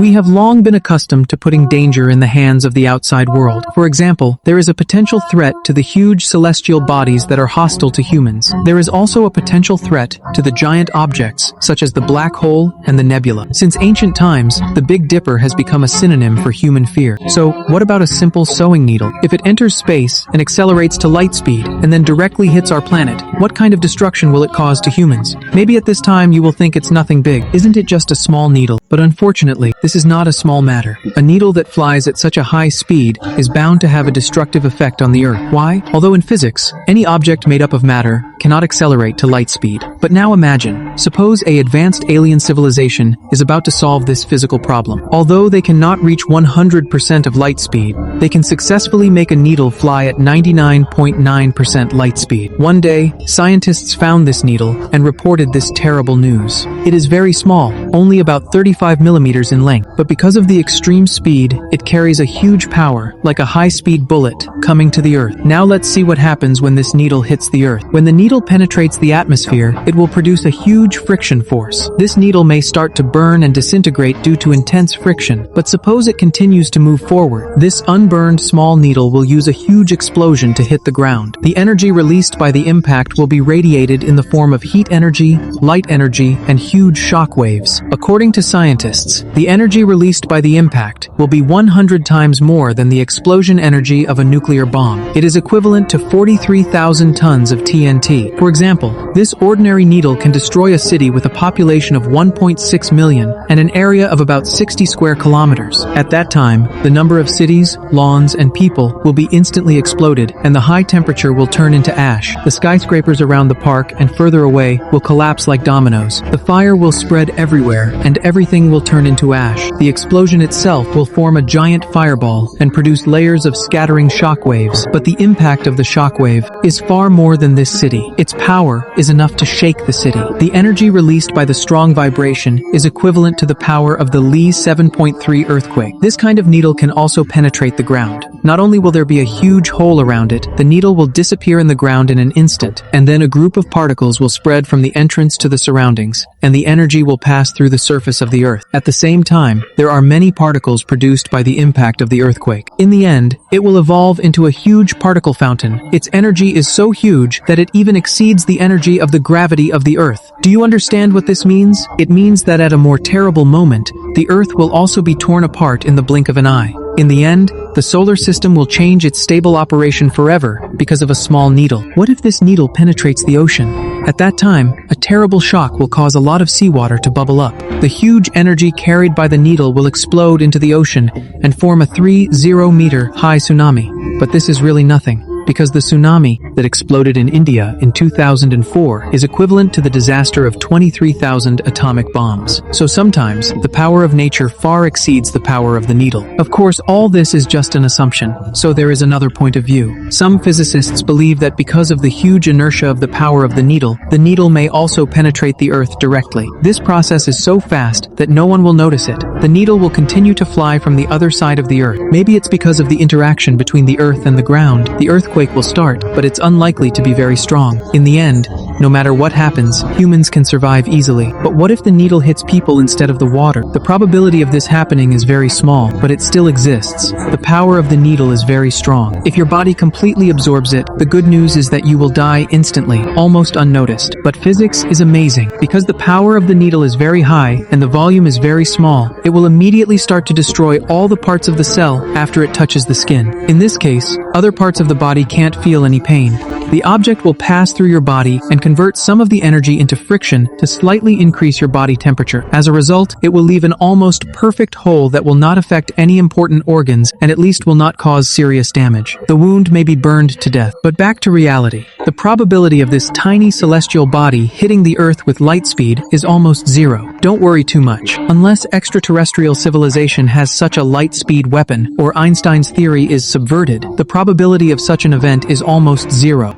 We have long been accustomed to putting danger in the hands of the outside world. For example, there is a potential threat to the huge celestial bodies that are hostile to humans. There is also a potential threat to the giant objects, such as the black hole and the nebula. Since ancient times, the Big Dipper has become a synonym for human fear. So, what about a simple sewing needle? If it enters space and accelerates to light speed and then directly hits our planet, what kind of destruction will it cause to humans? Maybe at this time you will think it's nothing big. Isn't it just a small needle? But unfortunately, this is not a small matter. A needle that flies at such a high speed is bound to have a destructive effect on the Earth. Why? Although in physics, any object made up of matter cannot accelerate to light speed. But now imagine, suppose an advanced alien civilization is about to solve this physical problem. Although they cannot reach 100% of light speed, they can successfully make a needle fly at 99.9% light speed. One day, scientists found this needle and reported this terrible news. It is very small, only about 35 millimeters in length, but because of the extreme speed, it carries a huge power, like a high-speed bullet, coming to the Earth. Now let's see what happens when this needle hits the Earth. When the needle penetrates the atmosphere, it will produce a huge friction force. This needle may start to burn and disintegrate due to intense friction, but suppose it continues to move forward. This unburned small needle will use a huge explosion to hit the ground. The energy released by the impact will be radiated in the form of heat energy, light energy, and huge shock waves. According to scientists, the energy released by the impact will be 100 times more than the explosion energy of a nuclear bomb. It is equivalent to 43,000 tons of TNT. For example, this ordinary needle can destroy a city with a population of 1.6 million and an area of about 60 square kilometers. At that time, the number of cities, lawns, and people will be instantly exploded, and the high temperature will turn into ash. The skyscrapers around the park and further away will collapse like dominoes. The fire will spread everywhere, and everything will turn into ash. The explosion itself will form a giant fireball and produce layers of scattering shock waves. But the impact of the shock wave is far more than this city. Its power is enough to shake the city. The energy released by the strong vibration is equivalent to the power of the Lee 7.3 earthquake. This kind of needle can also penetrate the ground. Not only will there be a huge hole around it, the needle will disappear in the ground in an instant, and then a group of particles will spread from the entrance to the surroundings, and the energy will pass through the surface of the Earth. At the same time, there are many particles produced by the impact of the earthquake. In the end, it will evolve into a huge particle fountain. Its energy is so huge that it even exceeds the energy of the gravity of the Earth. Do you understand what this means? It means that at a more terrible moment, the Earth will also be torn apart in the blink of an eye. In the end, the solar system will change its stable operation forever because of a small needle. What if this needle penetrates the ocean? At that time, a terrible shock will cause a lot of seawater to bubble up. The huge energy carried by the needle will explode into the ocean and form a 30-meter high tsunami. But this is really nothing, because the tsunami that exploded in India in 2004 is equivalent to the disaster of 23,000 atomic bombs. So sometimes, the power of nature far exceeds the power of the needle. Of course, all this is just an assumption, so there is another point of view. Some physicists believe that because of the huge inertia of the power of the needle may also penetrate the Earth directly. This process is so fast that no one will notice it. The needle will continue to fly from the other side of the Earth. Maybe it's because of the interaction between the Earth and the ground. The earthquake will start, but it's unlikely to be very strong. In the end, no matter what happens, humans can survive easily. But what if the needle hits people instead of the water? The probability of this happening is very small, but it still exists. The power of the needle is very strong. If your body completely absorbs it, the good news is that you will die instantly, almost unnoticed. But physics is amazing. Because the power of the needle is very high and the volume is very small, it will immediately start to destroy all the parts of the cell after it touches the skin. In this case, other parts of the body can't feel any pain. The object will pass through your body and convert some of the energy into friction to slightly increase your body temperature. As a result, it will leave an almost perfect hole that will not affect any important organs and at least will not cause serious damage. The wound may be burned to death. But back to reality. The probability of this tiny celestial body hitting the Earth with light speed is almost zero. Don't worry too much. Unless extraterrestrial civilization has such a light speed weapon or Einstein's theory is subverted, the probability of such an event is almost zero.